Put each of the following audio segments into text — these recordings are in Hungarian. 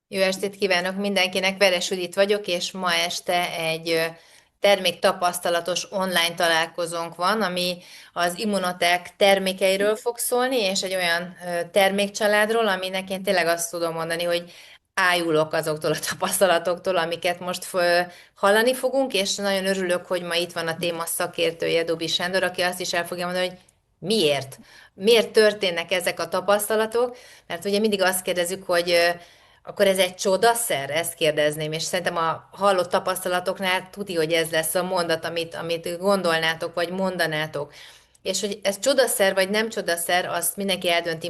Jó estét kívánok mindenkinek, Veres Judit vagyok, és ma este egy terméktapasztalatos online találkozónk van, ami az Immunotek termékeiről fog szólni, és egy olyan termékcsaládról, aminek én tényleg azt tudom mondani, hogy ájulok azoktól a tapasztalatoktól, amiket most hallani fogunk, és nagyon örülök, hogy ma itt van a téma szakértője, Dobi Sándor, aki azt is el fogja mondani, hogy miért? Miért történnek ezek a tapasztalatok? Mert ugye mindig azt kérdezzük, hogy akkor ez egy csodaszer? Ezt kérdezném, és szerintem a hallott tapasztalatoknál tuti, hogy ez lesz a mondat, amit gondolnátok, vagy mondanátok. És hogy ez csodaszer, vagy nem csodaszer, azt mindenki eldönti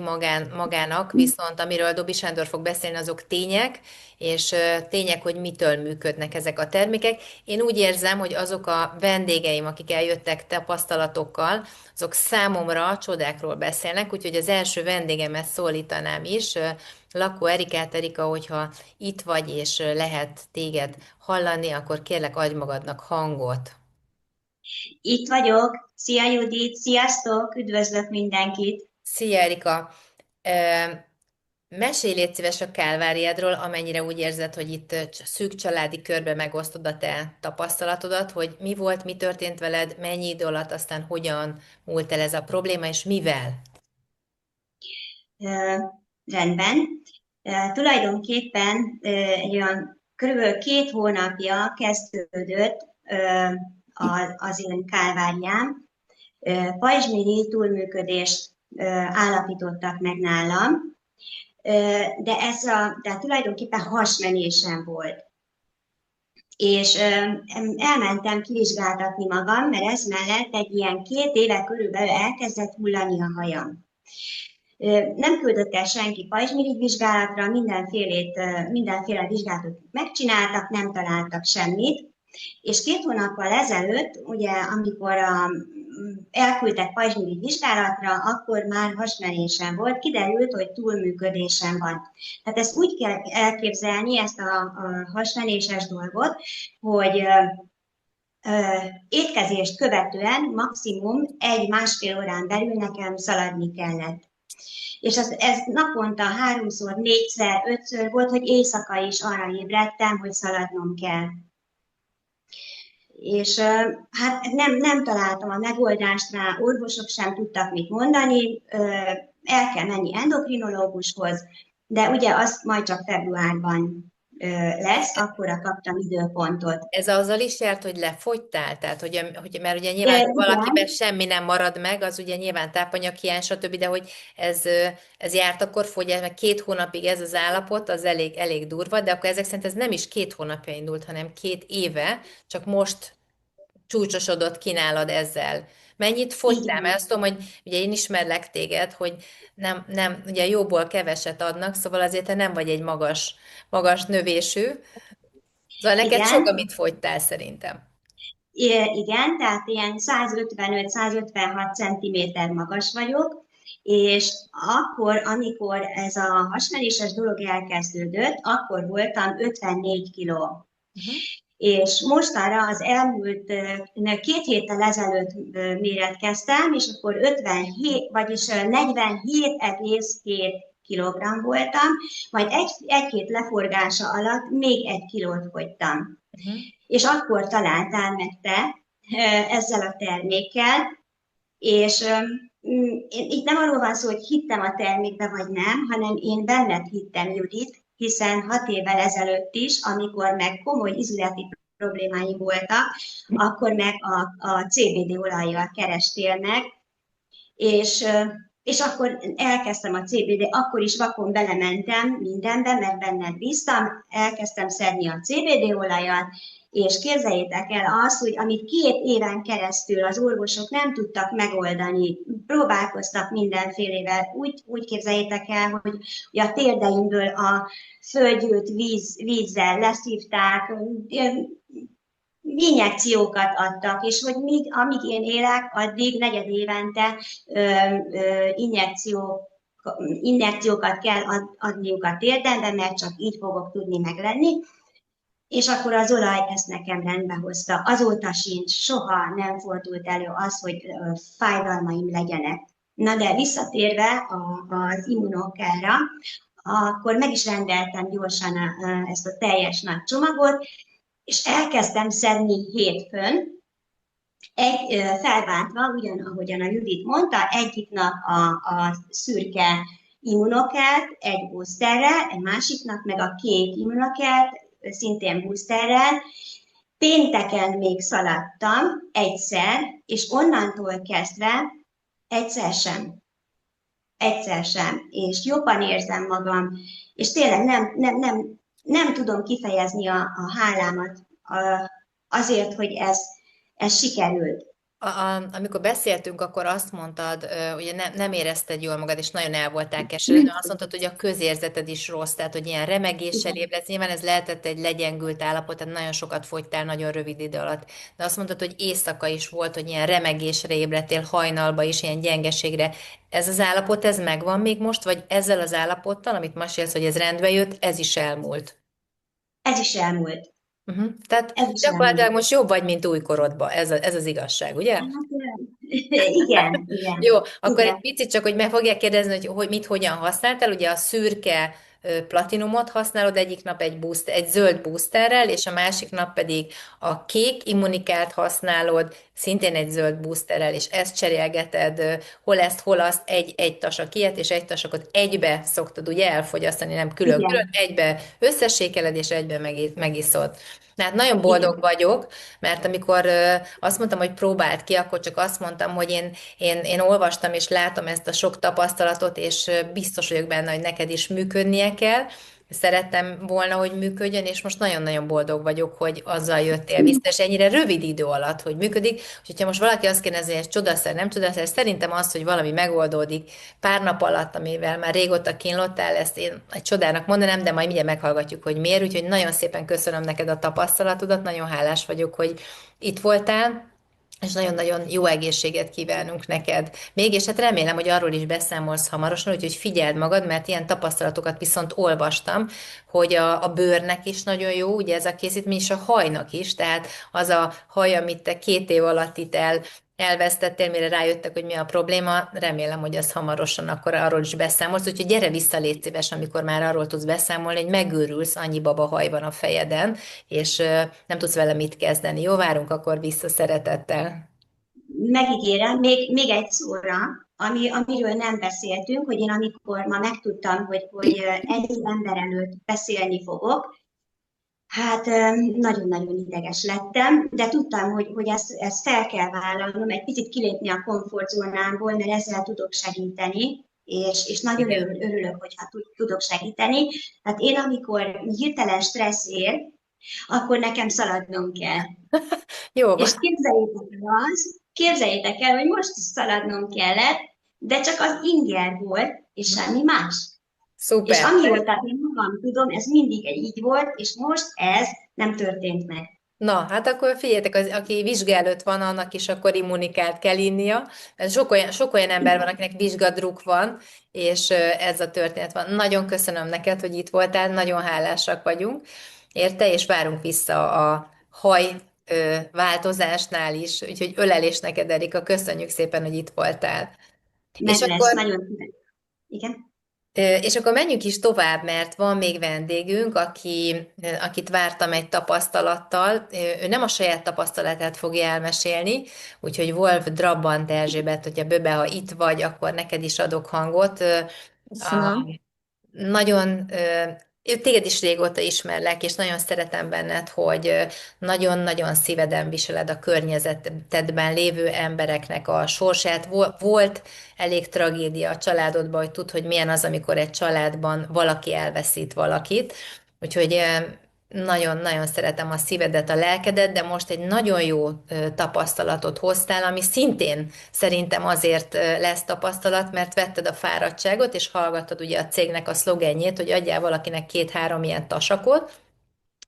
magának, viszont amiről Dobi Sándor fog beszélni, azok tények, és tények, hogy mitől működnek ezek a termékek. Én úgy érzem, hogy azok a vendégeim, akik eljöttek tapasztalatokkal, azok számomra csodákról beszélnek, úgyhogy az első vendégemet szólítanám is, Lakó Erikát. Erika, hogyha itt vagy, és lehet téged hallani, akkor kérlek, adj magadnak hangot. Itt vagyok. Szia Judit, sziasztok, üdvözlök mindenkit. Szia, Erika! Ö, Mesélj légy szíves a kálváriádról, amennyire úgy érzed, hogy itt szűk családi körbe megosztod a te tapasztalatodat, hogy mi volt, mi történt veled, mennyi idő alatt, aztán hogyan múlt el ez a probléma, és mivel? Ö, Rendben. Tulajdonképpen egy olyan körülbelül 2 hónapja kezdődött az én kálváriám. Pajzsmirigy túlműködést állapítottak meg nálam, de tulajdonképpen hasmenésem volt. És elmentem kivizsgáltatni magam, mert ez mellett egy ilyen 2 éve körülbelül elkezdett hullani a hajam. Nem küldött el senki pajzsmirigy vizsgálatra, mindenféle vizsgálatot megcsináltak, nem találtak semmit, és 2 hónappal ezelőtt, ugye, amikor elküldtek pajzsmirigy vizsgálatra, akkor már hasmenésem volt, kiderült, hogy túlműködésem van. Tehát ezt úgy kell elképzelni, ezt a hasmenéses dolgot, hogy étkezést követően maximum 1-1,5 órán belül nekem szaladni kellett. És ez naponta 3-szor, 4-szer, 5-ször volt, hogy éjszaka is arra ébredtem, hogy szaladnom kell. És hát nem találtam a megoldást rá, orvosok sem tudtak mit mondani, el kell menni endokrinológushoz, de ugye azt majd csak februárban lesz, akkora kaptam időpontot. Ez azzal is járt, hogy lefogytál? Tehát, mert ugye nyilván, ha valakiben Igen, semmi nem marad meg, az ugye nyilván tápanyaghiány, stb., de hogy ez járt akkor fogyás, meg 2 hónapig ez az állapot, az elég durva, de akkor ezek szerint ez nem is 2 hónapja indult, hanem 2 éve, csak most csúcsosodott ki nálad ezzel. Mennyit fogytál? Mert igen, azt tudom, hogy ugye én ismerlek téged, hogy nem, ugye jóból keveset adnak, szóval azért te nem vagy egy magas növésű, szóval neked sok, igen. amit fogytál szerintem. Igen, tehát ilyen 155-156 cm magas vagyok, és akkor, amikor ez a hasmenéses dolog elkezdődött, akkor voltam 54 kiló. Uh-huh. És mostanra az elmúlt 2 héttel ezelőtt méretkeztem, és akkor 57, vagyis 47,2 kilogramm voltam, majd egy-két leforgása alatt még 1 kilót fogytam. Uh-huh. És akkor találtál meg te ezzel a termékkel, és itt nem arról van szó, hogy hittem a termékbe vagy nem, hanem én benned hittem, Judit, hiszen 6 évvel ezelőtt is, amikor meg komoly izületi problémáim voltak, akkor meg a CBD olajjal kerestél meg, és, és akkor elkezdtem a CBD, akkor is vakon belementem mindenbe, mert benned bíztam, elkezdtem szedni a CBD olajat, és képzeljétek el azt, hogy amit 2 éven keresztül az orvosok nem tudtak megoldani, próbálkoztak mindenfélevel, úgy képzeljétek el, hogy a térdeimből a földgyűlt vízzel leszívták, injekciókat adtak, és hogy amíg én élek, addig negyedévente injekciókat kell adniuk a térdembe, mert csak így fogok tudni meglenni. És akkor az olaj ezt nekem rendbe hozta. Azóta sincs, soha nem fordult elő az, hogy fájdalmaim legyenek. Na de visszatérve az immunokára, akkor meg is rendeltem gyorsan ezt a teljes nagy csomagot, és elkezdtem szedni hétfőn, felváltva, ahogyan a Judit mondta, egyik nap a szürke immunokert egy boosterrel, egy másik nap meg a kék immunokert, szintén boosterrel. Pénteken még szaladtam egyszer, és onnantól kezdve egyszer sem. Egyszer sem. És jobban érzem magam, és tényleg nem tudom kifejezni a hálámat azért, hogy ez sikerült. Amikor beszéltünk, akkor azt mondtad, ugye nem érezted jól magad, és nagyon el voltál keseredve, azt mondtad, hogy a közérzeted is rossz, tehát hogy ilyen remegéssel Igen, ébredsz. Nyilván ez lehetett egy legyengült állapot, tehát nagyon sokat fogytál nagyon rövid idő alatt. De azt mondtad, hogy éjszaka is volt, hogy ilyen remegésre ébredtél, hajnalba is, ilyen gyengeségre. Ez az állapot, ez megvan még most, vagy ezzel az állapottal, amit mesélsz, hogy ez rendbe jött, ez is elmúlt? ez is elmúlt. Tehát Ez is gyakorlatilag elmúlt. most jobb vagy, mint újkorodban. Ez az igazság, ugye? Hát, igen, igen, Jó, akkor egy igen, picit csak, hogy meg fogják kérdezni, hogy mit hogyan használtál. Ugye a szürke platinumot használod egyik nap egy zöld boosterrel, és a másik nap pedig a kék immunikát használod, szintén egy zöld boosterrel, és ezt cserélgeted, hol ezt, hol azt, egy tasak ilyet, és egy tasakot egybe szoktad ugye elfogyasztani, nem külön-külön, igen, egybe összesékeled, és egybe megiszod. Na, hát nagyon boldog igen. vagyok, mert amikor azt mondtam, hogy próbáld ki, akkor csak azt mondtam, hogy én olvastam és látom ezt a sok tapasztalatot, és biztos vagyok benne, hogy neked is működnie kell. Szerettem volna, hogy működjön, és most nagyon-nagyon boldog vagyok, hogy azzal jöttél vissza, és ennyire rövid idő alatt, hogy működik. Úgyhogy ha most valaki azt kérdezi, hogy ez csodaszer, nem csodaszer, szerintem az, hogy valami megoldódik pár nap alatt, amivel már régóta kínlottál, ezt én egy csodának mondanám, de majd mindjárt meghallgatjuk, hogy miért. Úgyhogy nagyon szépen köszönöm neked a tapasztalatodat, nagyon hálás vagyok, hogy itt voltál, és nagyon-nagyon jó egészséget kívánunk neked. Még, és hát remélem, hogy arról is beszámolsz hamarosan, úgyhogy figyeld magad, mert ilyen tapasztalatokat viszont olvastam, hogy a bőrnek is nagyon jó, ugye ez a készítmény, és a hajnak is, tehát az a haj, amit te 2 év alatt itt elvesztettél, mire rájöttek, hogy mi a probléma, remélem, hogy az hamarosan akkor arról is beszámolsz, úgyhogy gyere vissza, légy szíves, amikor már arról tudsz beszámolni, hogy megőrülsz, annyi baba haj van a fejeden, és nem tudsz vele mit kezdeni. Jó, várunk akkor vissza szeretettel. Megígérem, még egy szóra, amiről nem beszéltünk, hogy én amikor ma megtudtam, hogy ennyi ember előtt beszélni fogok, hát nagyon-nagyon ideges lettem, de tudtam, hogy ezt fel kell vállalnom, egy picit kilépni a komfortzónámból, mert ezzel tudok segíteni, és nagyon Igen. örülök, hogyha tudok segíteni. Tehát én, amikor hirtelen stressz ér, akkor nekem szaladnom kell. Jó van. És képzeljétek el, hogy most is szaladnom kellett, de csak az inger volt, és semmi más. És Szuper. amióta én magam tudom, ez mindig így volt, és most ez nem történt meg. Na, hát akkor figyeljetek, aki vizsga előtt van, annak is akkor immunikát kell innia, mert sok olyan ember van, akinek vizsgadruk van, és ez a történet van. Nagyon köszönöm neked, hogy itt voltál, nagyon hálásak vagyunk, érte, és várunk vissza a haj változásnál is, úgyhogy ölelés neked, Erika, köszönjük szépen, hogy itt voltál. És Meg lesz, akkor nagyon szívesen. Igen? És akkor menjünk is tovább, mert van még vendégünk, akit vártam egy tapasztalattal. Ő nem a saját tapasztalatát fogja elmesélni, úgyhogy Wolf Drabant Erzsébet, hogyha Böbe, ha itt vagy, akkor neked is adok hangot. Köszönöm. Nagyon, téged is régóta ismerlek, és nagyon szeretem benned, hogy nagyon-nagyon szíveden viseled a környezetedben lévő embereknek a sorsát. Volt elég tragédia a családodban, hogy tudd, hogy milyen az, amikor egy családban valaki elveszít valakit. Úgyhogy nagyon-nagyon szeretem a szívedet, a lelkedet, de most egy nagyon jó tapasztalatot hoztál, ami szintén szerintem azért lesz tapasztalat, mert vetted a fáradtságot, és hallgattad ugye a cégnek a szlogenjét, hogy adjál valakinek 2-3 ilyen tasakot,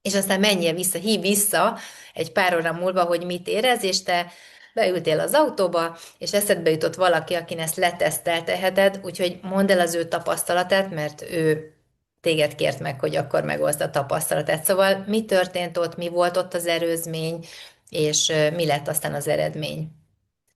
és aztán menjél vissza, hív vissza egy pár óra múlva, hogy mit érez, és te beültél az autóba, és eszedbe jutott valaki, akin ezt letesztelteheted, úgyhogy mondd el az ő tapasztalatát, mert ő téged kért meg, hogy akkor megoszd a tapasztalatát. Szóval mi történt ott, mi volt ott az előzmény, és mi lett aztán az eredmény?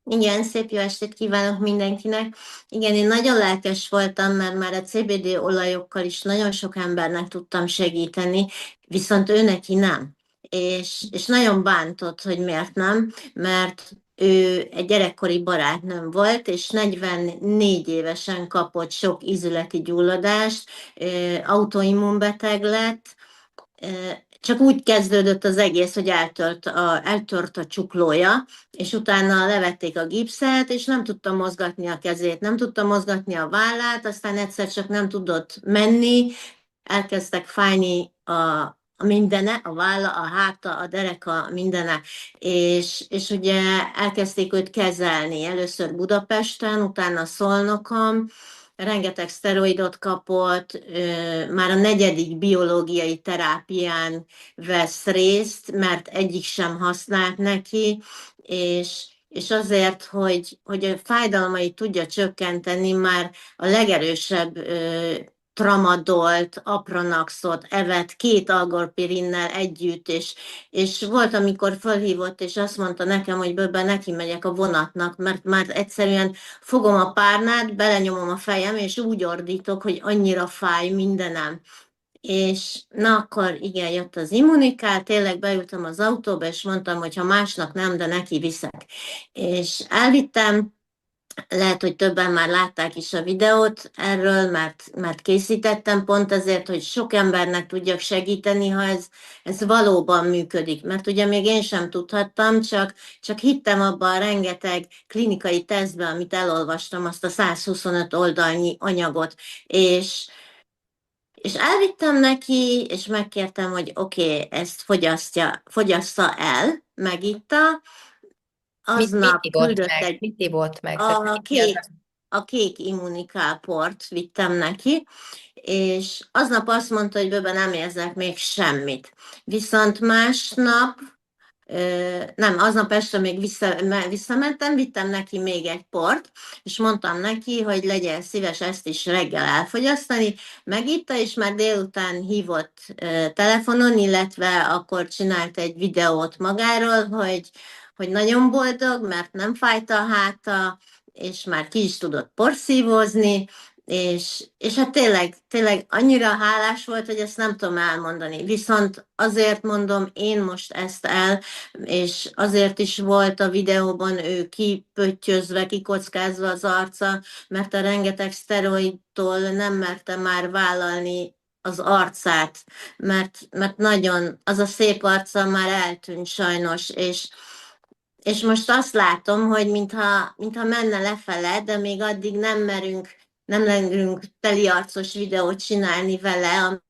Igen, szép jó estét kívánok mindenkinek. Igen, én nagyon lelkes voltam, mert már a CBD olajokkal is nagyon sok embernek tudtam segíteni, viszont ő neki nem. És nagyon bántott, hogy miért nem, mert ő egy gyerekkori barátnőm volt, és 44 évesen kapott sok ízületi gyulladást, autoimmunbeteg lett, csak úgy kezdődött az egész, hogy eltört a csuklója, és utána levették a gipszet, és nem tudta mozgatni a kezét, nem tudta mozgatni a vállát, aztán egyszer csak nem tudott menni, elkezdtek fájni a mindene, a válla, a háta, a dereka, mindene, és ugye elkezdték őt kezelni, először Budapesten, utána Szolnokon, rengeteg szteroidot kapott, már a negyedik biológiai terápián vesz részt, mert egyik sem használt neki, és azért, hogy a fájdalmait tudja csökkenteni, már a legerősebb tramadolt, apronaxot evett 2 algorpirinnel együtt, és volt, amikor fölhívott, és azt mondta nekem, hogy bőben neki megyek a vonatnak, mert már egyszerűen fogom a párnát, belenyomom a fejem, és úgy ordítok, hogy annyira fáj mindenem. És na akkor igen, jött az immunikál, tényleg beültem az autóba, és mondtam, hogy ha másnak nem, de neki viszek. És elvittem, lehet, hogy többen már látták is a videót erről, mert készítettem pont ezért, hogy sok embernek tudjak segíteni, ha ez valóban működik. Mert ugye még én sem tudhattam, csak hittem abban a rengeteg klinikai tesztben, amit elolvastam, azt a 125 oldalnyi anyagot, és elvittem neki, és megkértem, hogy oké, ezt fogyassza el, megitta, Mit aznap ivott küldött meg? egy Mit ivott meg? Tehát a mi az kék, a kék immunikáport vittem neki, és aznap azt mondta, hogy bőben nem érzek még semmit. Viszont másnap, nem, aznap este még visszamentem, vittem neki még egy port, és mondtam neki, hogy legyen szíves ezt is reggel elfogyasztani, megitta, és már délután hívott telefonon, illetve akkor csinált egy videót magáról, hogy nagyon boldog, mert nem fájt a háta, és már ki is tudott porszívózni, és hát tényleg annyira hálás volt, hogy ezt nem tudom elmondani. Viszont azért mondom én most ezt el, és azért is volt a videóban ő kipöttyözve, kikockázva az arca, mert a rengeteg szteroidtól nem merte már vállalni az arcát, mert nagyon, az a szép arca már eltűnt sajnos, és most azt látom, hogy mintha menne lefele, de még addig nem merünk teliarcos videót csinálni vele,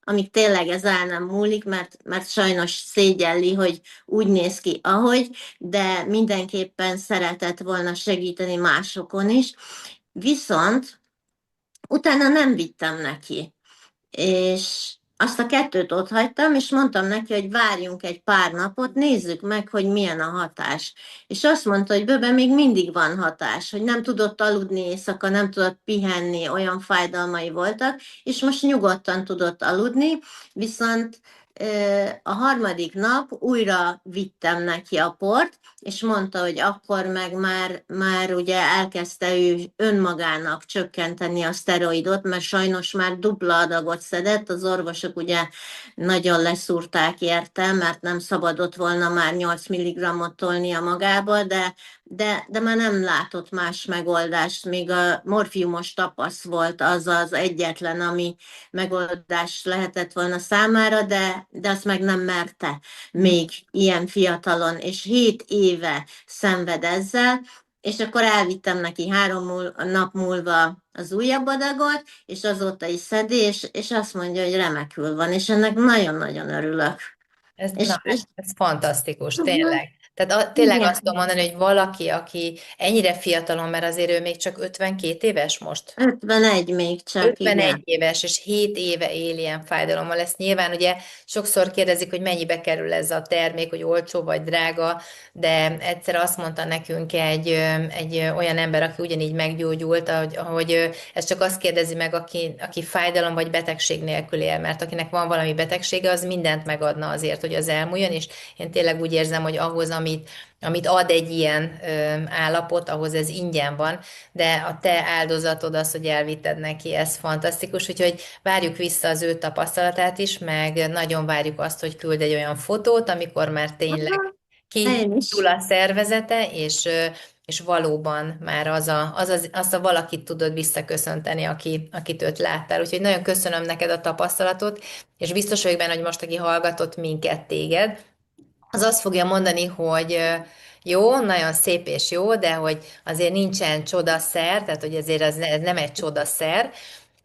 amíg tényleg ez el nem múlik, mert sajnos szégyelli, hogy úgy néz ki, ahogy, de mindenképpen szeretett volna segíteni másokon is. Viszont utána nem vittem neki, és azt a kettőt ott hagytam, és mondtam neki, hogy várjunk egy pár napot, nézzük meg, hogy milyen a hatás. És azt mondta, hogy bőben még mindig van hatás, hogy nem tudott aludni éjszaka, nem tudott pihenni, olyan fájdalmai voltak, és most nyugodtan tudott aludni, viszont a harmadik nap újra vittem neki a port, és mondta, hogy akkor meg már ugye elkezdte ő önmagának csökkenteni a szteroidot, mert sajnos már dupla adagot szedett, az orvosok ugye nagyon leszúrták érte, mert nem szabadott volna már 8 mg-ot tolnia magába, de már nem látott más megoldást, még a morfiumos tapasz volt az egyetlen, ami megoldás lehetett volna számára, de azt meg nem merte még ilyen fiatalon, és 7 éve szenved ezzel, és akkor elvittem neki 3 nap múlva az újabb adagot, és azóta is szedi, és azt mondja, hogy remekül van, és ennek nagyon-nagyon örülök. És, Na, és ez fantasztikus, uh-huh, tényleg. Tehát tényleg azt tudom igen, mondani, hogy valaki, aki ennyire fiatalon, mert azért ő még csak 52 éves most, 51 még csak, 51 igen. éves, és 7 éve él ilyen fájdalommal. Ezt nyilván ugye sokszor kérdezik, hogy mennyibe kerül ez a termék, hogy olcsó vagy drága, de egyszer azt mondta nekünk egy olyan ember, aki ugyanígy meggyógyult, hogy ez csak azt kérdezi meg, aki fájdalom vagy betegség nélkül él, mert akinek van valami betegsége, az mindent megadna azért, hogy az elmúljon, és én tényleg úgy érzem, hogy ahhoz, amit ad egy ilyen állapot, ahhoz ez ingyen van, de a te áldozatod az, hogy elvitted neki, ez fantasztikus, úgyhogy várjuk vissza az ő tapasztalatát is, meg nagyon várjuk azt, hogy küld egy olyan fotót, amikor már tényleg Én kiindul is. a szervezete, és valóban már azt a valakit tudod visszaköszönteni, akit őt láttál. Úgyhogy nagyon köszönöm neked a tapasztalatot, és biztos vagyok benne, hogy most, aki hallgatott minket téged, az azt fogja mondani, hogy jó, nagyon szép és jó, de hogy azért nincsen csodaszer, tehát hogy azért ez nem egy csodaszer,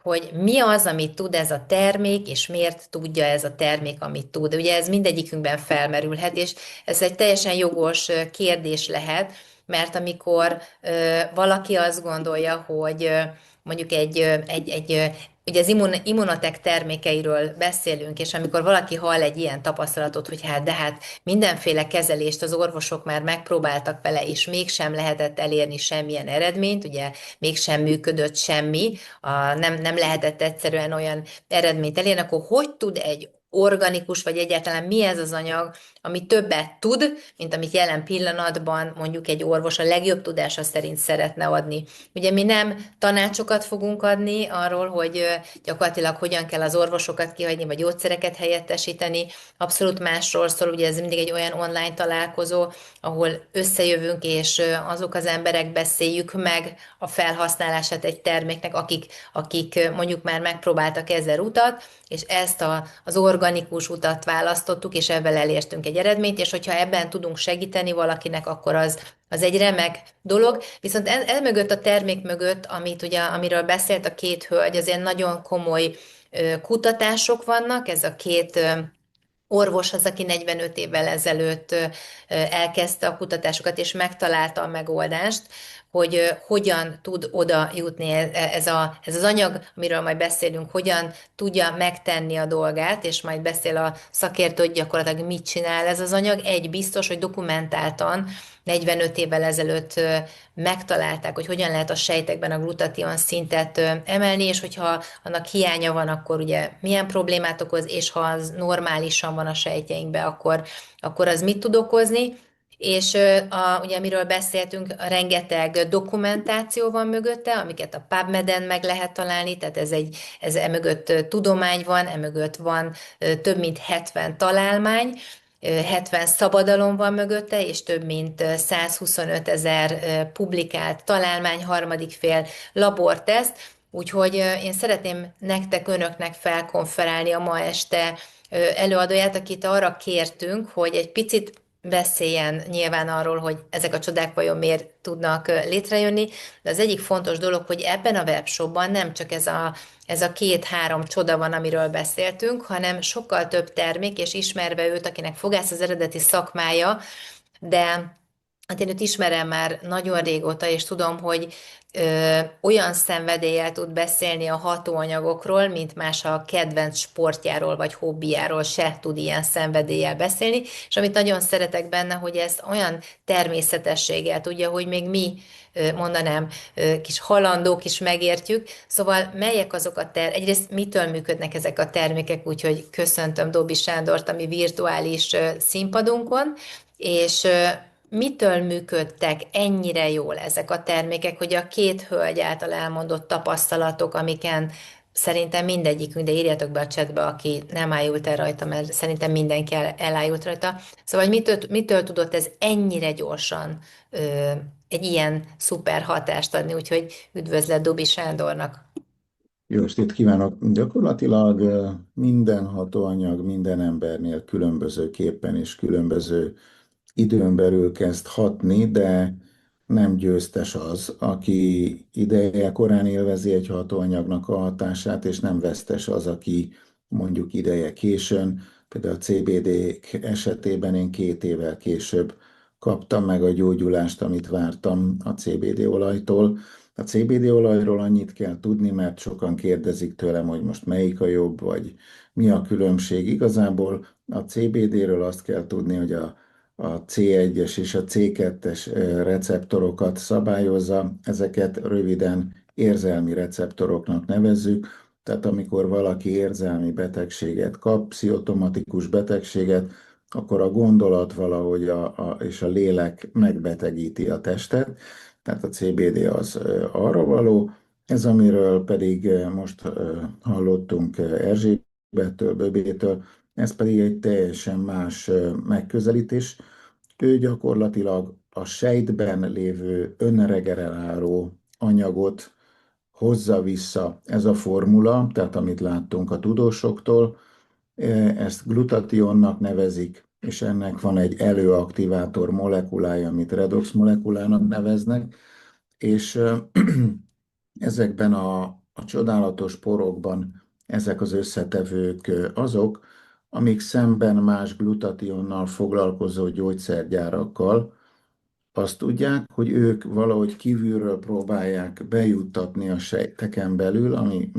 hogy mi az, amit tud ez a termék, és miért tudja ez a termék, amit tud. Ugye ez mindegyikünkben felmerülhet, és ez egy teljesen jogos kérdés lehet, mert amikor valaki azt gondolja, hogy mondjuk ugye az Immunotek termékeiről beszélünk, és amikor valaki hall egy ilyen tapasztalatot, hogy hát de hát mindenféle kezelést az orvosok már megpróbáltak vele, és mégsem lehetett elérni semmilyen eredményt, ugye mégsem működött semmi, nem lehetett egyszerűen olyan eredményt elérni, akkor hogy tud egy organikus, vagy egyáltalán mi ez az anyag, ami többet tud, mint amit jelen pillanatban mondjuk egy orvos a legjobb tudása szerint szeretne adni. Ugye mi nem tanácsokat fogunk adni arról, hogy gyakorlatilag hogyan kell az orvosokat kihagyni, vagy gyógyszereket helyettesíteni, abszolút másról szól, ugye ez mindig egy olyan online találkozó, ahol összejövünk, és azok az emberek beszéljük meg a felhasználását egy terméknek, akik mondjuk már megpróbáltak 1000 utat, és ezt az organikus utat választottuk, és ebben elértünk egy eredményt, és hogyha ebben tudunk segíteni valakinek, akkor az egy remek dolog. Viszont mögött a termék mögött, amiről beszélt a két hölgy, azért nagyon komoly kutatások vannak, ez a két orvos az, aki 45 évvel ezelőtt elkezdte a kutatásokat, és megtalálta a megoldást, hogy hogyan tud oda jutni ez az anyag, amiről majd beszélünk, hogyan tudja megtenni a dolgát, és majd beszél a szakértő, hogy gyakorlatilag mit csinál ez az anyag. Egy biztos, hogy dokumentáltan 45 évvel ezelőtt megtalálták, hogy hogyan lehet a sejtekben a glutation szintet emelni, és hogyha annak hiánya van, akkor ugye milyen problémát okoz, és ha az normálisan van a sejtjeinkben, akkor az mit tud okozni. És ugye amiről beszéltünk, rengeteg dokumentáció van mögötte, amiket a PubMed-en meg lehet találni, tehát ez emögött tudomány van, emögött van több mint 70 találmány, 70 szabadalom van mögötte, és több mint 125 000 publikált találmány, harmadik fél laborteszt, úgyhogy én szeretném önöknek felkonferálni a ma este előadóját, akit arra kértünk, hogy egy picit beszéljen nyilván arról, hogy ezek a csodák vajon miért tudnak létrejönni, de az egyik fontos dolog, hogy ebben a webshopban nem csak ez a 2-3 csoda van, amiről beszéltünk, hanem sokkal több termék, és ismerve őt, akinek fogász az eredeti szakmája, de hát én őt ismerem már nagyon régóta, és tudom, hogy olyan szenvedéllyel tud beszélni a hatóanyagokról, mint más a kedvenc sportjáról vagy hobbiáról se tud ilyen szenvedéllyel beszélni, és amit nagyon szeretek benne, hogy ezt olyan természetességgel tudja, hogy még mi mondanám, kis halandók is megértjük. Szóval melyek azok egyrészt mitől működnek ezek a termékek, úgyhogy köszöntöm Dobi Sándort a mi virtuális színpadunkon, és mitől működtek ennyire jól ezek a termékek, hogy a két hölgy által elmondott tapasztalatok, amiken szerintem mindegyikünk, de írjátok be a chatbe, aki nem ájult el rajta, mert szerintem mindenki elájult rajta. Szóval mitől tudott ez ennyire gyorsan egy ilyen szuper hatást adni, úgyhogy üdvözlet Dobi Sándornak. Jó estét kívánok! Gyakorlatilag minden hatóanyag minden embernél különbözőképpen és különböző időn belül kezd hatni, de nem győztes az, aki ideje korán élvezi egy hatóanyagnak a hatását, és nem vesztes az, aki mondjuk ideje későn. Például a CBD esetében én 2 évvel később kaptam meg a gyógyulást, amit vártam a CBD olajtól. A CBD olajról annyit kell tudni, mert sokan kérdezik tőlem, hogy most melyik a jobb, vagy mi a különbség. Igazából a CBD-ről azt kell tudni, hogy a C1-es és a C2-es receptorokat szabályozza, ezeket röviden érzelmi receptoroknak nevezzük, tehát amikor valaki érzelmi betegséget kap, pszichotomatikus betegséget, akkor a gondolat valahogy és a lélek megbetegíti a testet, tehát a CBD az arra való. Ez, amiről pedig most hallottunk Erzsébettől, Böbétől, ez pedig egy teljesen más megközelítés. Ő gyakorlatilag a sejtben lévő önregeneráló anyagot hozza vissza. Ez a formula, tehát amit láttunk a tudósoktól, ezt glutationnak nevezik, és ennek van egy előaktivátor molekulája, amit redox molekulának neveznek, és ezekben a csodálatos porokban ezek az összetevők azok, amik szemben más glutationnal foglalkozó gyógyszergyárakkal azt tudják, hogy ők valahogy kívülről próbálják bejuttatni a sejteken belül, ami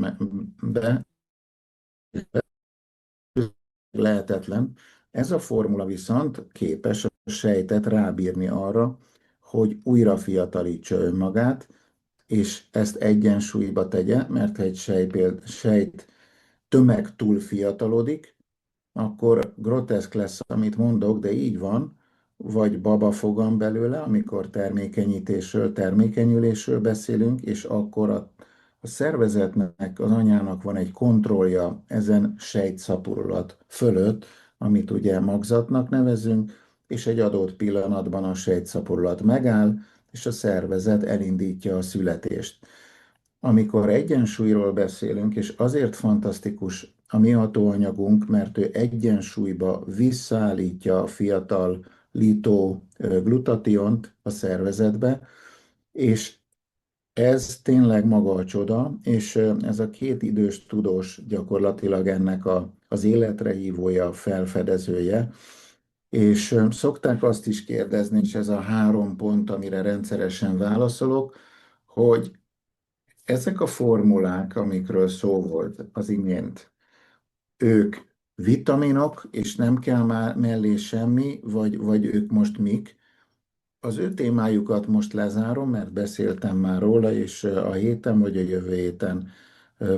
lehetetlen. Ez a formula viszont képes a sejtet rábírni arra, hogy újra fiatalítsa önmagát, és ezt egyensúlyba tegye, mert ha egy sejt tömeg túl fiatalodik, akkor groteszk lesz, amit mondok, de így van, vagy baba fogam belőle, amikor termékenyítésről, termékenyülésről beszélünk, és akkor a szervezetnek, az anyának van egy kontrollja ezen sejtszaporulat fölött, amit ugye magzatnak nevezünk, és egy adott pillanatban a sejtszaporulat megáll, és a szervezet elindítja a születést. Amikor egyensúlyról beszélünk, és azért fantasztikus a mi hatóanyagunk, mert ő egyensúlyba visszaállítja a fiatal litó glutationt a szervezetbe, és ez tényleg maga a csoda, és ez a két idős tudós gyakorlatilag ennek az életre hívója, felfedezője, és szokták azt is kérdezni, és ez a 3 pont, amire rendszeresen válaszolok, hogy ezek a formulák, amikről szó volt az imént, ők vitaminok, és nem kell már mellé semmi, vagy ők most mik? Az ő témájukat most lezárom, mert beszéltem már róla, és a héten vagy a jövő héten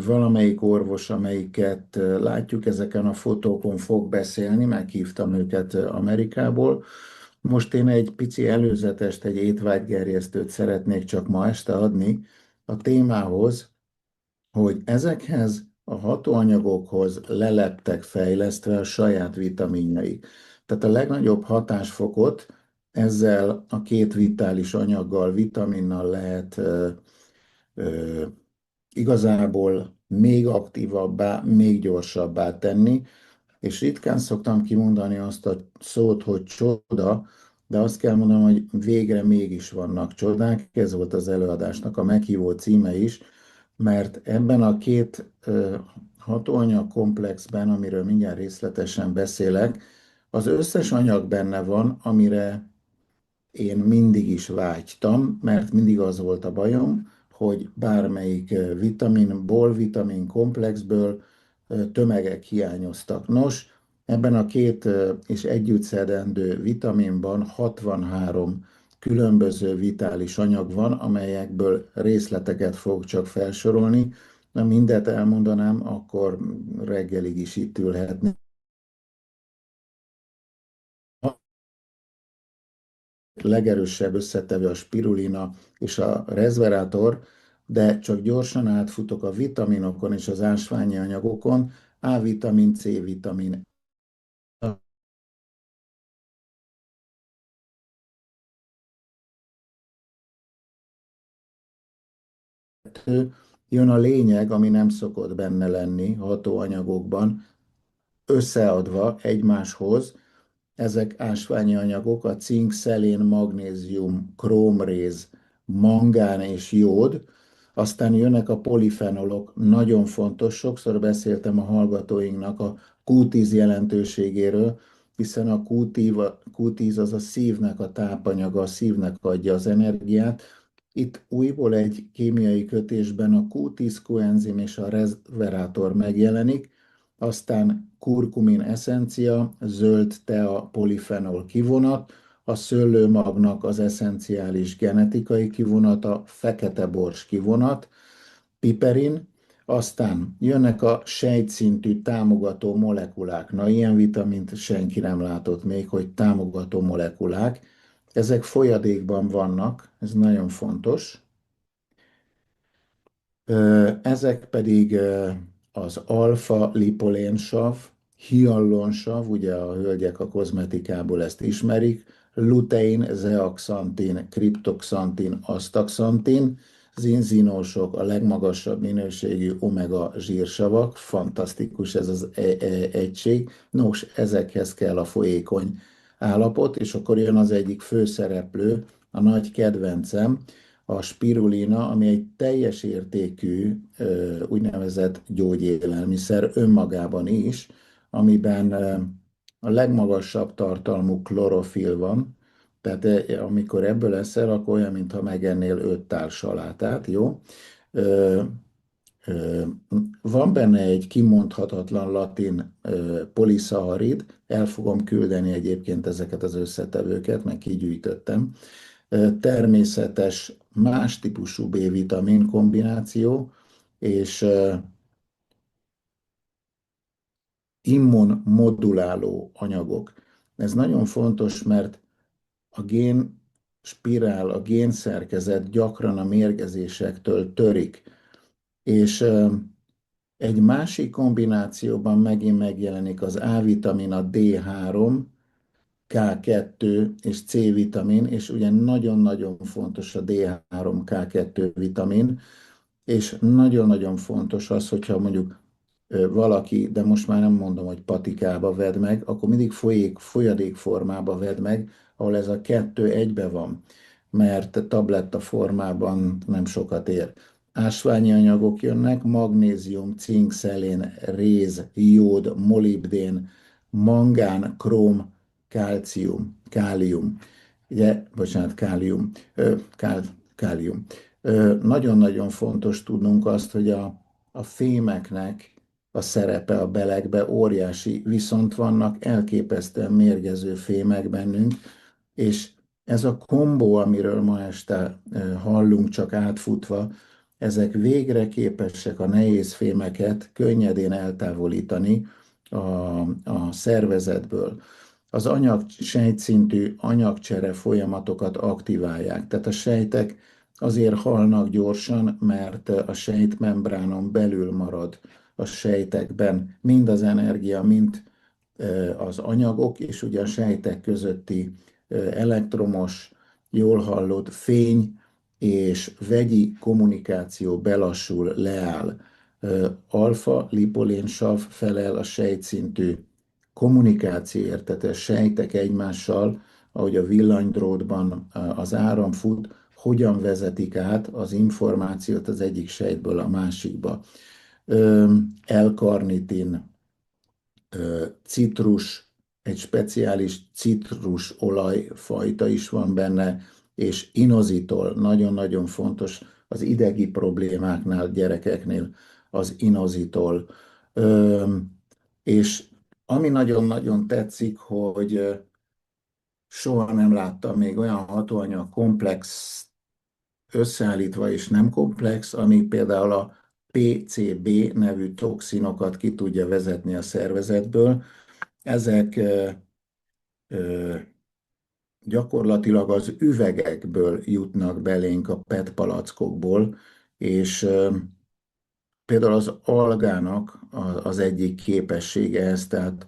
valamelyik orvos, amelyiket látjuk ezeken a fotókon fog beszélni, meghívtam őket Amerikából. Most én egy pici előzetest, egy étvágygerjesztőt szeretnék csak ma este adni a témához, hogy ezekhez a hatóanyagokhoz lelettek fejlesztve a saját vitaminjaik. Tehát a legnagyobb hatásfokot ezzel a két vitális anyaggal, vitaminnal lehet ö, igazából még aktívabbá, még gyorsabbá tenni, és ritkán szoktam kimondani azt a szót, hogy csoda, de azt kell mondanom, hogy végre mégis vannak csodák. Ez volt az előadásnak a meghívó címe is, mert ebben a két hatóanyag komplexben, amiről mindjárt részletesen beszélek, az összes anyag benne van, amire én mindig is vágytam, mert mindig az volt a bajom, hogy bármelyik vitaminból, vitamin komplexből tömegek hiányoztak. Nos, ebben a két és együtt szedendő vitaminban 63 különböző vitális anyag van, amelyekből részleteket fog csak felsorolni. Na mindet elmondanám, akkor reggelig is itt ülhetnék. Legerősebb összetevő a spirulina és a resveratrol, de csak gyorsan átfutok a vitaminokon és az ásványi anyagokon, A-vitamin, C-vitamin. Jön a lényeg, ami nem szokott benne lenni hatóanyagokban, összeadva egymáshoz, ezek ásványi anyagok, a cink, szelén, magnézium, króm-réz, mangán és jód, aztán jönnek a polifenolok, nagyon fontos, sokszor beszéltem a hallgatóinknak a Q10 jelentőségéről, hiszen a Q10 az a szívnek a tápanyaga, a szívnek adja az energiát. Itt újból egy kémiai kötésben a Q10 koenzim és a resverator megjelenik, aztán kurkumin eszencia, zöld tea polifenol kivonat, a szőlőmagnak az eszenciális genetikai kivonata, fekete bors kivonat, piperin, Aztán jönnek a sejtszintű támogató molekulák. Na, ilyen vitamint senki nem látott még, hogy támogató molekulák. Ezek folyadékban vannak, ez nagyon fontos. Ezek pedig az alfa-lipolénsav, hialonsav, ugye a hölgyek a kozmetikából ezt ismerik, lutein, zeaxantin, kriptoxantin, astaxantin, zinzinósok, a legmagasabb minőségű omega zsírsavak, fantasztikus ez az egység. Nos, ezekhez kell a folyékony állapot, és akkor jön az egyik főszereplő, a nagy kedvencem, a spirulina, ami egy teljes értékű úgynevezett gyógyélelmiszer önmagában is, amiben a legmagasabb tartalmú klorofil van, tehát amikor ebből eszel, akkor olyan, mintha megennél 5 tál salátát, jó? Ö, ö, Van benne egy kimondhatatlan latin poliszaharid, el fogom küldeni egyébként ezeket az összetevőket, meg kigyűjtöttem, természetes más típusú B-vitamin kombináció, és immunmoduláló anyagok. Ez nagyon fontos, mert a gén spirál, a génszerkezet gyakran a mérgezésektől törik, és egy másik kombinációban megint megjelenik az A-vitamin, a D3, K2 és C-vitamin, és ugye nagyon-nagyon fontos a D3, K2 vitamin, és nagyon-nagyon fontos az, hogyha mondjuk valaki, de most már nem mondom, hogy patikába vedd meg, akkor mindig folyadék formába vedd meg, ahol ez a kettő egybe van, mert tabletta formában nem sokat ér. Ásványi anyagok jönnek, magnézium, cink, szelén, réz, jód, molibdén, mangán, króm, kálium. Ugye, bocsánat, kálium. Nagyon-nagyon fontos tudnunk azt, hogy a fémeknek a szerepe a belegbe óriási, viszont vannak elképesztően mérgező fémek bennünk, és ez a kombó, amiről ma este hallunk csak átfutva, ezek végre képesek a nehéz fémeket könnyedén eltávolítani a szervezetből. Az sejtszintű anyagcsere folyamatokat aktiválják, tehát a sejtek azért halnak gyorsan, mert a sejtmembránon belül marad a sejtekben mind az energia, mind az anyagok, és ugye a sejtek közötti elektromos, jól hallott fény és vegyi kommunikáció belassul, leáll. Alfa-lipolénsav felel a sejtszintű kommunikációért, tehát a sejtek egymással, ahogy a villanydrótban az áram fut, hogyan vezetik át az információt az egyik sejtből a másikba. L-karnitin, citrus, egy speciális citrus olajfajta is van benne, és inozitol, nagyon-nagyon fontos az idegi problémáknál, gyerekeknél az inozitol. És ami nagyon-nagyon tetszik, hogy soha nem láttam még olyan hatóanyag komplex összeállítva és nem komplex, ami például a PCB nevű toxinokat ki tudja vezetni a szervezetből. Ezek gyakorlatilag az üvegekből jutnak belénk a PET palackokból, és például az algának az egyik képessége ez, tehát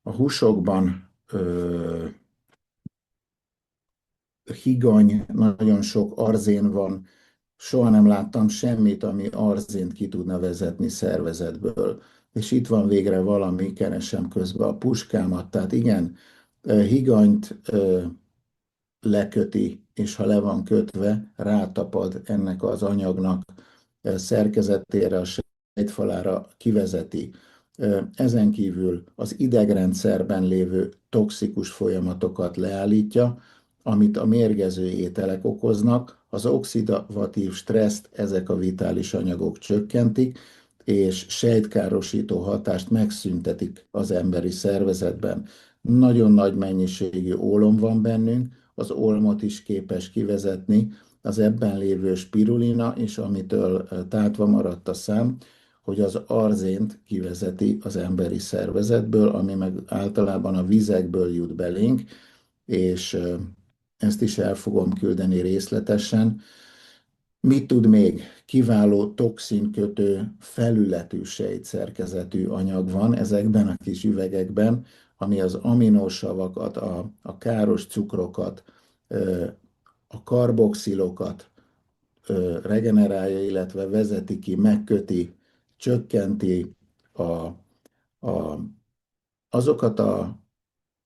a húsokban higany, nagyon sok arzén van, soha nem láttam semmit, ami arzént ki tudna vezetni szervezetből. És itt van végre valami, keresem közben a puskámat. Tehát igen, higanyt leköti, és ha le van kötve, rátapad ennek az anyagnak szerkezetére, a sejtfalára, kivezeti. Ezen kívül az idegrendszerben lévő toxikus folyamatokat leállítja, amit a mérgező ételek okoznak, az oxidatív stresszt ezek a vitális anyagok csökkentik, és sejtkárosító hatást megszüntetik az emberi szervezetben. Nagyon nagy mennyiségű ólom van bennünk, az ólmot is képes kivezetni az ebben lévő spirulina, és amitől tátva maradt a szám, hogy az arzént kivezeti az emberi szervezetből, ami meg általában a vizekből jut belénk, és ezt is el fogom küldeni részletesen. Mit tud még? Kiváló toxinkötő felületű sejtszerkezetű anyag van ezekben a kis üvegekben, ami az aminosavakat, a káros cukrokat, a karboxilokat regenerálja, illetve vezeti ki, megköti, csökkenti a, a, azokat a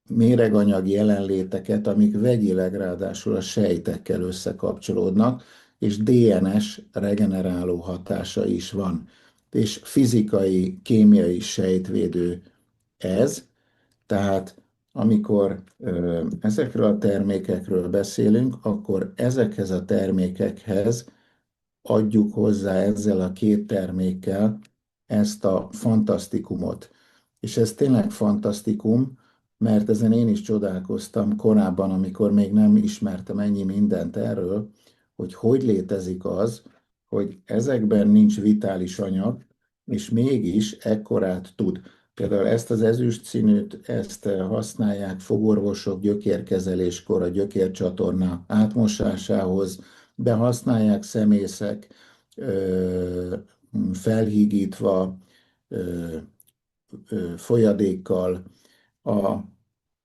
méreganyag jelenléteket, amik vegyileg ráadásul a sejtekkel összekapcsolódnak, és DNS regeneráló hatása is van. És fizikai, kémiai sejtvédő ez, tehát amikor ezekről a termékekről beszélünk, akkor ezekhez a termékekhez adjuk hozzá ezzel a két termékkel ezt a fantasztikumot. És ez tényleg fantasztikum, mert ezen én is csodálkoztam korábban, amikor még nem ismertem ennyi mindent erről, hogy hogy létezik az, hogy ezekben nincs vitális anyag, és mégis ekkorát tud. Például ezt az ezüstszínűt, ezt használják fogorvosok gyökérkezeléskor a gyökércsatorna átmosásához, de használják szemészek felhígítva, folyadékkal, a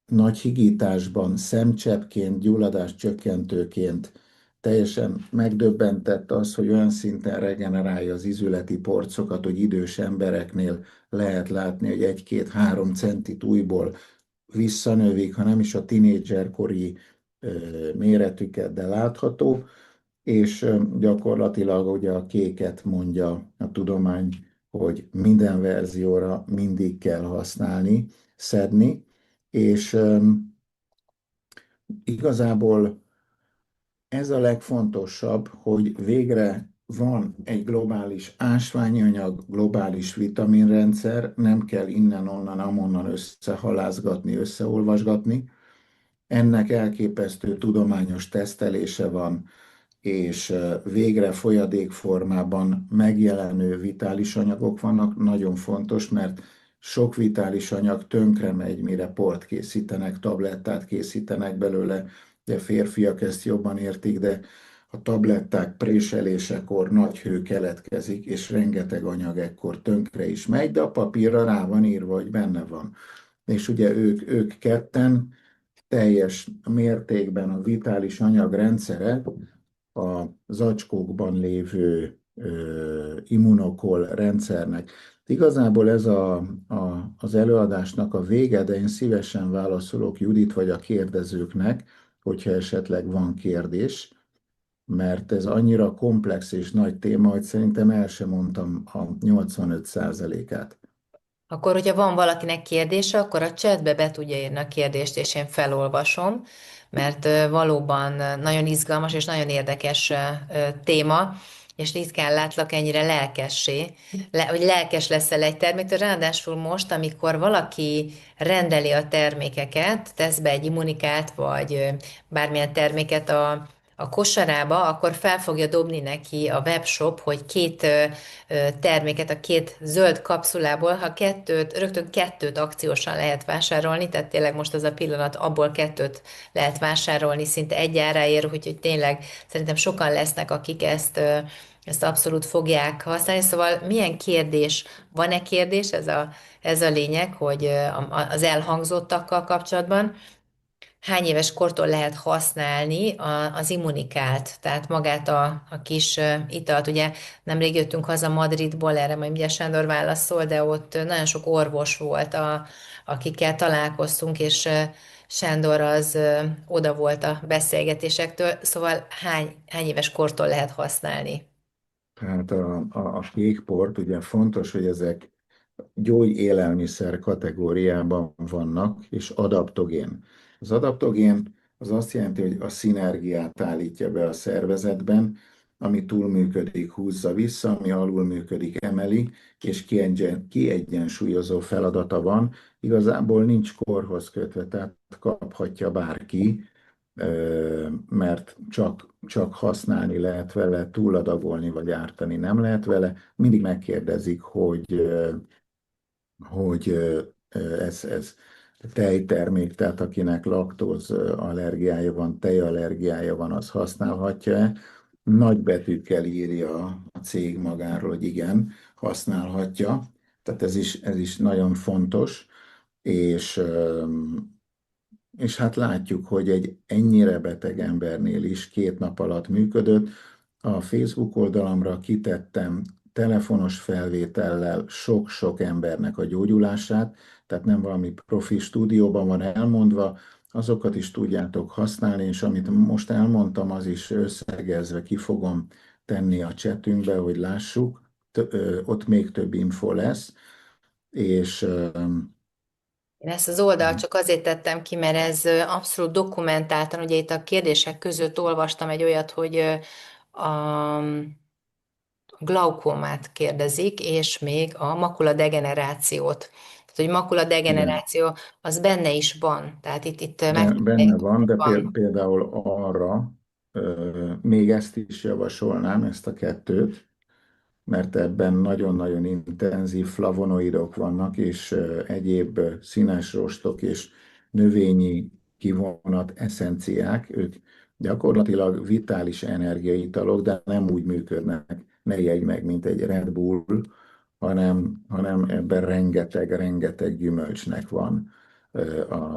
nagy higításban, szemcseppként, gyulladás csökkentőként. Teljesen megdöbbentett az, hogy olyan szinten regenerálja az izületi porcokat, hogy idős embereknél lehet látni, hogy 1-2-3 centit újból visszanövik, ha nem is a tinédzserkori méretüket, de látható, és gyakorlatilag ugye a kéket mondja a tudomány, hogy minden verzióra mindig kell használni, szedni, és igazából ez a legfontosabb, hogy végre van egy globális ásványi anyag, globális vitaminrendszer, nem kell innen-onnan, amonnan összehalázgatni, összeolvasgatni. Ennek elképesztő tudományos tesztelése van, és végre folyadékformában megjelenő vitális anyagok vannak. Nagyon fontos, mert sok vitális anyag tönkre megy, mire port készítenek, tablettát készítenek belőle, de férfiak ezt jobban értik, de a tabletták préselésekor nagy hő keletkezik, és rengeteg anyag ekkor tönkre is megy, de a papírra rá van írva, hogy benne van. És ugye ők ketten teljes mértékben a vitális anyag rendszere a zacskókban lévő immunokol rendszernek. Igazából ez az előadásnak a vége, de én szívesen válaszolok Judit vagy a kérdezőknek, hogyha esetleg van kérdés, mert ez annyira komplex és nagy téma, hogy szerintem el sem mondtam a 85%-át. Akkor, hogyha van valakinek kérdése, akkor a chatbe be tudja írni a kérdést, és én felolvasom, mert valóban nagyon izgalmas és nagyon érdekes téma, és ritkán látlak ennyire lelkessé, hogy lelkes leszel egy terméktől. Ráadásul most, amikor valaki rendeli a termékeket, tesz be egy immunikát, vagy bármilyen terméket a kosarába, akkor fel fogja dobni neki a webshop, hogy két terméket a két zöld kapszulából, ha rögtön kettőt akciósan lehet vásárolni, tehát tényleg most az a pillanat, abból kettőt lehet vásárolni szinte egy áráért, úgyhogy tényleg szerintem sokan lesznek, akik ezt abszolút fogják használni. Szóval milyen kérdés, van-e kérdés, ez a lényeg, hogy az elhangzottakkal kapcsolatban, hány éves kortól lehet használni az immunikált, tehát magát a kis italt. Ugye nemrég jöttünk haza Madridból, erre majd ugye Sándor válaszol, de ott nagyon sok orvos volt, akikkel találkoztunk, és Sándor az oda volt a beszélgetésektől, szóval hány éves kortól lehet használni? Hát a kékport, ugye fontos, hogy ezek gyógyélelmiszer kategóriában vannak, és adaptogén. Az adaptogén az azt jelenti, hogy a szinergiát állítja be a szervezetben, ami túlműködik, húzza vissza, ami alulműködik, emeli, és kiegyensúlyozó feladata van. Igazából nincs korhoz kötve, tehát kaphatja bárki, mert csak használni lehet vele, túladagolni vagy ártani nem lehet vele. Mindig megkérdezik, hogy ez tejtermék, tehát akinek laktóz allergiája van, tejallergiája van, az használhatja-e. Nagy betűkkel írja a cég magáról, hogy igen, használhatja. Tehát ez is nagyon fontos, és és hát látjuk, hogy egy ennyire beteg embernél is 2 nap alatt működött. A Facebook oldalamra kitettem telefonos felvétellel sok-sok embernek a gyógyulását, tehát nem valami profi stúdióban van elmondva, azokat is tudjátok használni, és amit most elmondtam, az is összegezve ki fogom tenni a chatünkbe, hogy lássuk, ott még több info lesz, és Én ezt az oldalt csak azért tettem ki, mert ez abszolút dokumentáltan, ugye itt a kérdések között olvastam egy olyat, hogy a glaukómát kérdezik, és még a makuladegenerációt. Tehát, hogy igen. makuladegeneráció az benne is van. Tehát itt Benne megtaláljuk, van, hogy de van. például arra még ezt is javasolnám, ezt a kettőt, mert ebben nagyon-nagyon intenzív flavonoidok vannak, és egyéb színes rostok és növényi kivonat eszenciák. Ők gyakorlatilag vitális energiaitalok, de nem úgy működnek, ne ijedj meg, mint egy Red Bull, hanem ebben rengeteg gyümölcsnek van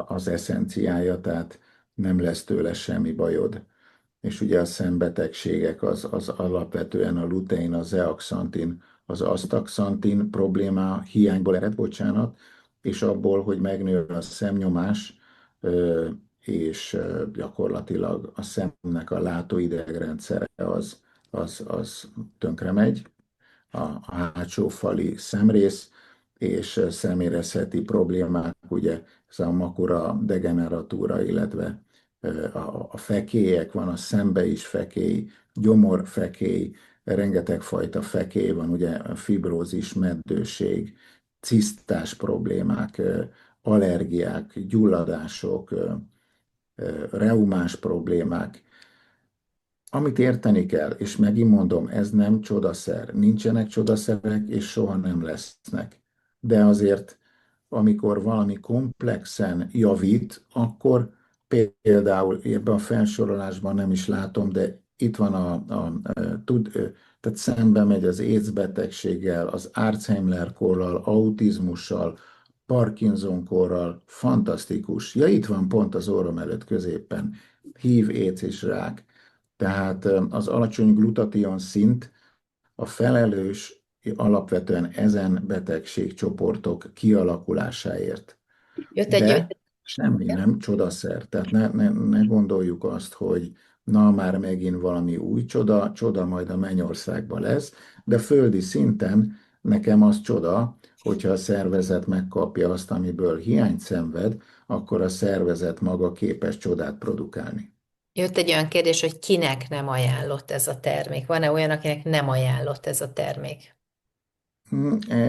az eszenciája, tehát nem lesz tőle semmi bajod. És ugye a szembetegségek az alapvetően a lutein, a zeaxantin, az astaxantin probléma hiányból ered, bocsánat, és abból, hogy megnő a szemnyomás, és gyakorlatilag a szemnek a látóidegrendszere az tönkre megy, a hátsó fali szemrész, és szemérezheti problémák, ugye ez a makula degeneratúra, illetve a fekélyek, van a szembe is fekély, gyomorfekély, rengeteg fajta fekély van, ugye fibrózis, meddőség, cisztás problémák, allergiák, gyulladások, reumás problémák. Amit érteni kell, és megint mondom, ez nem csodaszer, nincsenek csodaszerek, és soha nem lesznek. De azért, amikor valami komplexen javít, akkor például ebben a felsorolásban nem is látom, de itt van tehát szembe megy az AIDS betegséggel, az Alzheimer-korral, autizmussal, Parkinson-korral, fantasztikus. Ja, itt van pont az orrom előtt középen, HIV, AIDS és rák. Tehát az alacsony glutatión szint a felelős alapvetően ezen betegségcsoportok kialakulásáért. Jött De semmi nem csodaszer. Tehát ne gondoljuk azt, hogy na már megint valami új csoda majd a mennyországban lesz, de földi szinten nekem az csoda, hogyha a szervezet megkapja azt, amiből hiányt szenved, akkor a szervezet maga képes csodát produkálni. jött egy olyan kérdés, hogy kinek nem ajánlott ez a termék. Van-e olyan, akinek nem ajánlott ez a termék?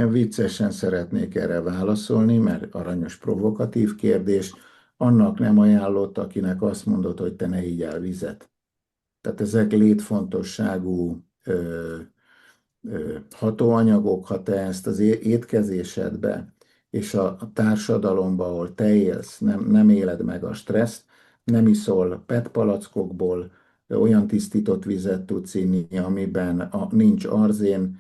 Viccesen szeretnék erre válaszolni, mert aranyos, provokatív kérdés. Annak nem ajánlott, akinek azt mondod, hogy te ne így el vizet. Tehát ezek létfontosságú hatóanyagok, ha te ezt az étkezésedbe és a társadalomba, ahol te élsz, nem éled meg a stresszt, nem iszol PET palackokból, olyan tisztított vizet tudsz inni, amiben nincs arzén,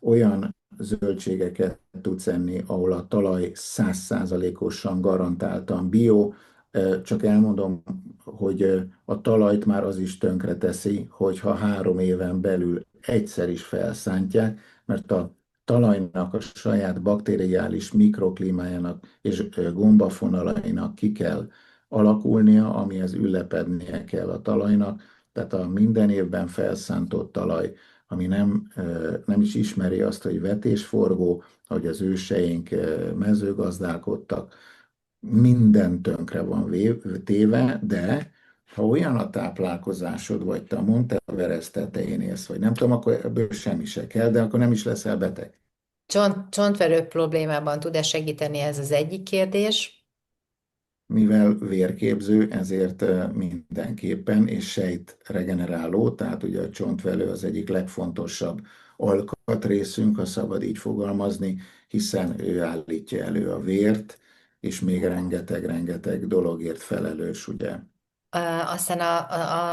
olyan zöldségeket tudsz enni, ahol a talaj 100%-osan garantáltan bio. Csak elmondom, hogy a talajt már az is tönkre teszi, hogyha 3 éven belül egyszer is felszántják, mert a talajnak a saját bakteriális mikroklímájának és gombafonalainak ki kell alakulnia, amihez ülepednie kell a talajnak, tehát a minden évben felszántott talaj, ami nem is ismeri azt, hogy vetésforgó, ahogy az őseink mezőgazdálkodtak, minden tönkre van téve, de ha olyan a táplálkozásod, vagy te a Monteverest tetején élsz, vagy nem tudom, akkor ebből semmi se kell, de akkor nem is leszel beteg. Csontverő problémában tud-e segíteni, ez az egyik kérdés. mivel vérképző, ezért mindenképpen, és sejtregeneráló, tehát ugye a csontvelő az egyik legfontosabb alkatrészünk, ha szabad így fogalmazni, hiszen ő állítja elő a vért, és még rengeteg-rengeteg dologért felelős, ugye. Aztán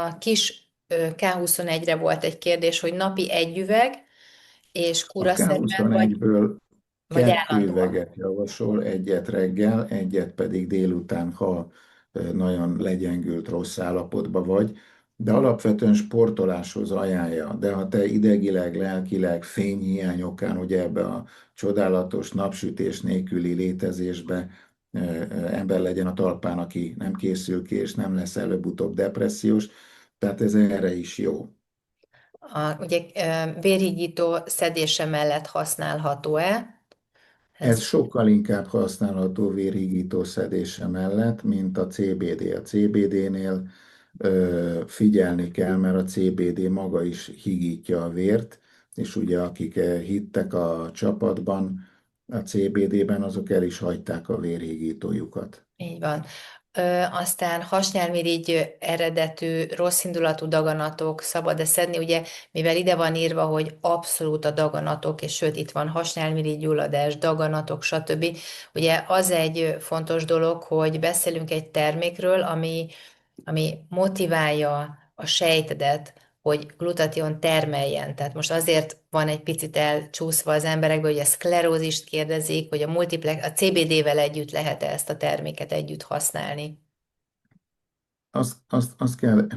a kis K21-re volt egy kérdés, hogy napi egy üveg, és A kuraszerűen K21-ből vagy 2 állandóan. üveget javasol, egyet reggel, egyet pedig délután, ha nagyon legyengült, rossz állapotban vagy, de alapvetően sportoláshoz ajánlja. De ha te idegileg, lelkileg, fényhiány okán, ugye ebbe a csodálatos napsütés nélküli létezésbe ember legyen a talpán, aki nem készül ki, és nem lesz előbb-utóbb depressziós, tehát ez erre is jó. Ugye vérhigító szedése mellett használható-e? Ez Ez sokkal inkább használható vérhigító szedése mellett, mint a CBD. A CBD-nél figyelni kell, mert a CBD maga is higítja a vért, és ugye akik hittek a csapatban, a CBD-ben, azok el is hagyták a vérhigítójukat. így van. Aztán hasnyálmirigy eredetű, rosszindulatú daganatok szabad-e szedni? Ugye, mivel ide van írva, hogy abszolút a daganatok, és sőt, itt van hasnyálmirigy gyulladás, daganatok, stb. Ugye az egy fontos dolog, hogy beszélünk egy termékről, ami motiválja a sejtedet, hogy glutation termeljen. Tehát most azért van egy picit elcsúszva az emberekbe, hogy a szklerózist kérdezik, hogy a CBD-vel együtt lehet-e ezt a terméket együtt használni. Azt kell,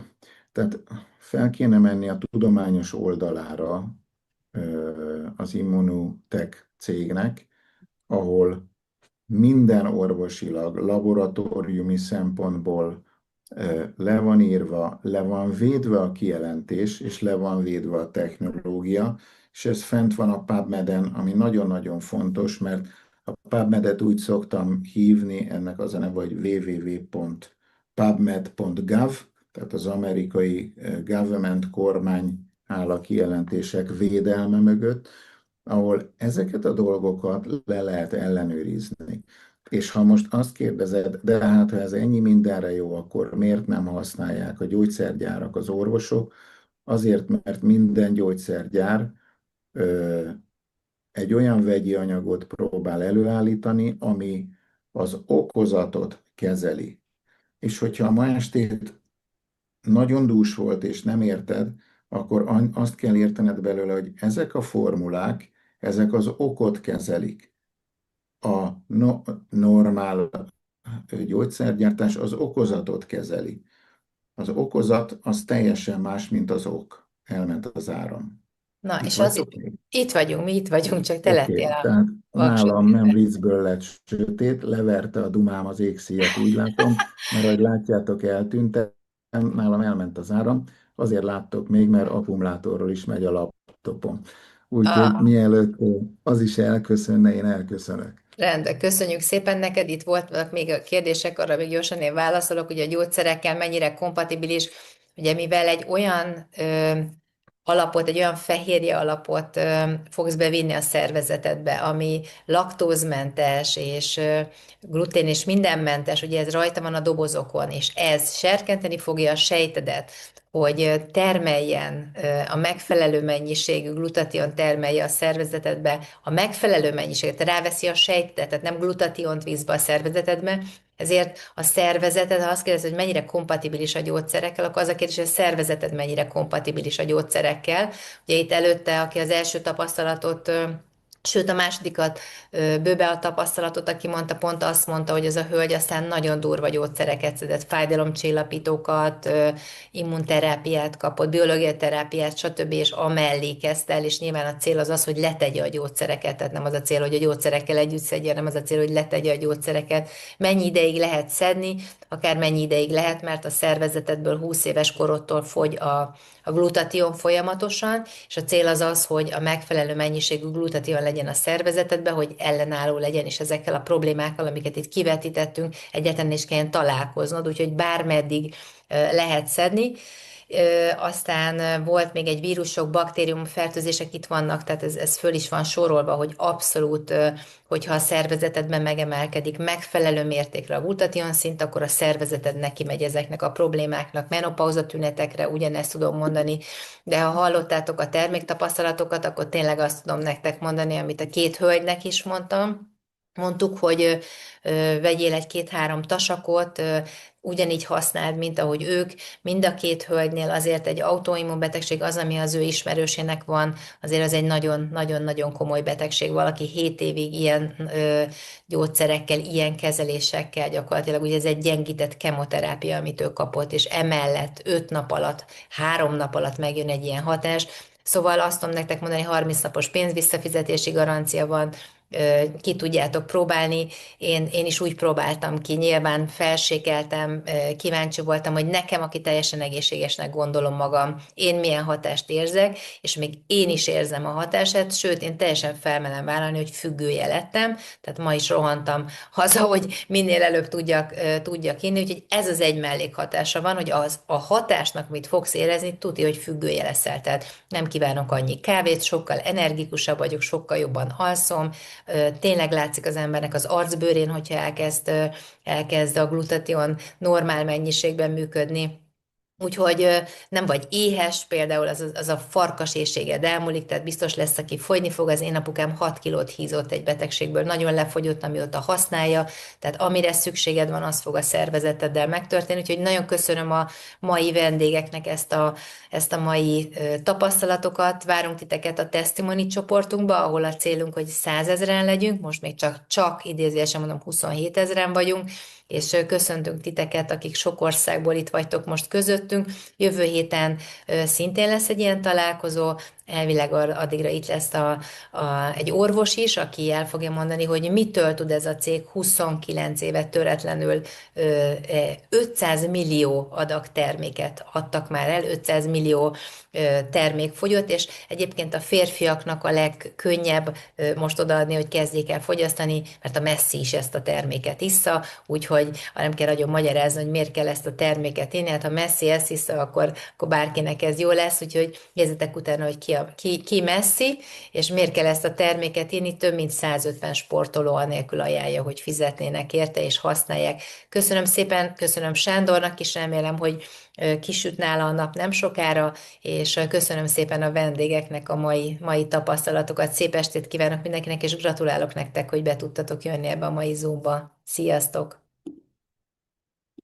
tehát fel kéne menni a tudományos oldalára az Immunotech cégnek, ahol minden orvosilag, laboratóriumi szempontból le van írva, le van védve a kijelentés, és le van védve a technológia, és ez fent van a PubMed-en, ami nagyon-nagyon fontos, mert a PubMed-et úgy szoktam hívni, ennek az a neve, hogy www.pubmed.gov, tehát az amerikai government kormány áll a kijelentések védelme mögött, ahol ezeket a dolgokat le lehet ellenőrizni. És ha most azt kérdezed, de hát ha ez ennyi mindenre jó, akkor miért nem használják a gyógyszergyárak, az orvosok? Azért, mert minden gyógyszergyár ö, egy olyan vegyi anyagot próbál előállítani, ami az okozatot kezeli. És hogyha ma estét nagyon dús volt, és nem érted, akkor azt kell értened belőle, hogy ezek a formulák, ezek az okot kezelik. A normál gyógyszergyártás az okozatot kezeli. Az okozat az teljesen más, mint az ok. Elment az áram. Na, Itt és az vagytok még? itt vagyunk, mi itt vagyunk, csak te lettél Oké, a tehát nálam nem vaksötétben. viccből lett sötét, leverte a dumám az égszíjat, úgy látom, mert ahogy látjátok, eltűntem, nálam elment az áram, azért láttok még, mert akkumulátorról is megy a laptopom. Úgyhogy A, mielőtt az is elköszönne, én elköszönök. Rendben, köszönjük szépen neked. Itt voltak még a kérdések, arra még gyorsan én válaszolok, ugye a gyógyszerekkel mennyire kompatibilis, ugye mivel egy olyan alapot, egy olyan fehérje alapot fogsz bevinni a szervezetedbe, ami laktózmentes és glutén és mindenmentes, ugye ez rajta van a dobozokon, és ez serkenteni fogja a sejtedet, hogy termeljen a megfelelő mennyiségű glutation termelje a szervezetedbe, a megfelelő mennyiséget ráveszi a sejtedet, tehát nem glutationt víz be a szervezetedbe, ezért a szervezeted, ha azt kérdezed, hogy mennyire kompatibilis a gyógyszerekkel, akkor az a kérdés, hogy a szervezeted mennyire kompatibilis a gyógyszerekkel. Ugye itt előtte, aki az első tapasztalatot, sőt a másodikat bőbe a tapasztalatot, aki mondta, pont azt mondta, hogy az a hölgy aztán nagyon durva gyógyszereket szedett, fájdalomcsillapítókat, immunterápiát kapott, biológiai terápiát, stb. És amellé kezdte el, és nyilván a cél az az, hogy letegye a gyógyszereket, tehát nem az a cél, hogy a gyógyszerekkel együtt szedje, hanem az a cél, hogy letegye a gyógyszereket. Mennyi ideig lehet szedni, akár mennyi ideig lehet, mert a szervezetedből 20 éves korodtól fogy a glutation folyamatosan, és a cél az az, hogy a megfelelő mennyiségű glutation legyen a szervezetedben, hogy ellenálló legyen, és ezekkel a problémákkal, amiket itt kivetítettünk, egyáltalán is kelljen találkoznod, úgyhogy bármeddig lehet szedni. Aztán volt még egy vírusok, baktérium fertőzések itt vannak, tehát ez föl is van sorolva, hogy abszolút, hogyha a szervezetedben megemelkedik megfelelő mértékre a glutation szint, akkor a szervezeted neki megy ezeknek a problémáknak, menopauza tünetekre, ugyanezt tudom mondani, de ha hallottátok a terméktapasztalatokat, akkor tényleg azt tudom nektek mondani, amit a két hölgynek is mondtuk, hogy vegyél egy-két-három tasakot, ugyanígy használd, mint ahogy ők. Mind a két hölgynél azért egy autoimmunbetegség az, ami az ő ismerősének van, azért az egy nagyon-nagyon-nagyon komoly betegség. Valaki 7 évig ilyen gyógyszerekkel, ilyen kezelésekkel gyakorlatilag, ugye ez egy gyengített kemoterápia, amit ő kapott, és emellett 5 nap alatt, 3 nap alatt megjön egy ilyen hatás. Szóval azt tudom nektek mondani, 30 napos pénzvisszafizetési garancia van, ki tudjátok próbálni. Én is úgy próbáltam ki, nyilván felsékeltem, kíváncsi voltam, hogy nekem, aki teljesen egészségesnek gondolom magam, én milyen hatást érzek, és még én is érzem a hatását, sőt, én teljesen felmerem vállalni, hogy függője lettem, tehát ma is rohantam haza, hogy minél előbb tudjak inni, úgyhogy ez az egy mellékhatása van, hogy a hatásnak, amit fogsz érezni, tudja, hogy függője leszel, tehát nem kívánok annyi kávét, sokkal energikusabb vagyok, sokkal jobban alszom, tényleg látszik az embernek az arcbőrén, hogyha elkezd a glutation normál mennyiségben működni. Úgyhogy nem vagy éhes, például az a farkas éhséged elmúlik, tehát biztos lesz, aki fogyni fog. Az én apukám 6 kilót hízott egy betegségből, nagyon lefogyott, amióta használja, tehát amire szükséged van, az fog a szervezeteddel megtörténni. Úgyhogy nagyon köszönöm a mai vendégeknek ezt a mai tapasztalatokat. Várunk titeket a testimony csoportunkba, ahol a célunk, hogy 100 000-en legyünk, most még csak idézőesen mondom 27 000-en vagyunk, és köszöntünk titeket, akik sok országból itt vagytok most közöttünk. Jövő héten szintén lesz egy ilyen találkozó, elvileg addigra itt lesz egy orvos is, aki el fogja mondani, hogy mitől tud ez a cég 29 évet töretlenül 500 millió adag terméket adtak már el, 500 millió termék fogyott, és egyébként a férfiaknak a legkönnyebb most odaadni, hogy kezdjék el fogyasztani, mert a Messi is ezt a terméket issza, úgyhogy nem kell nagyon magyarázni, hogy miért kell ezt a terméket inni, hát ha Messi ezt issza, akkor bárkinek ez jó lesz, úgyhogy nézzetek utána, hogy ki Messi, és miért kell ezt a terméket inni, több mint 150 sportoló anélkül ajánlja, hogy fizetnének érte, és használják. Köszönöm szépen, köszönöm Sándornak is, remélem, hogy kisüt nála a nap nem sokára, és köszönöm szépen a vendégeknek a mai tapasztalatokat. Szép estét kívánok mindenkinek, és gratulálok nektek, hogy be tudtatok jönni ebbe a mai Zoomba. Sziasztok!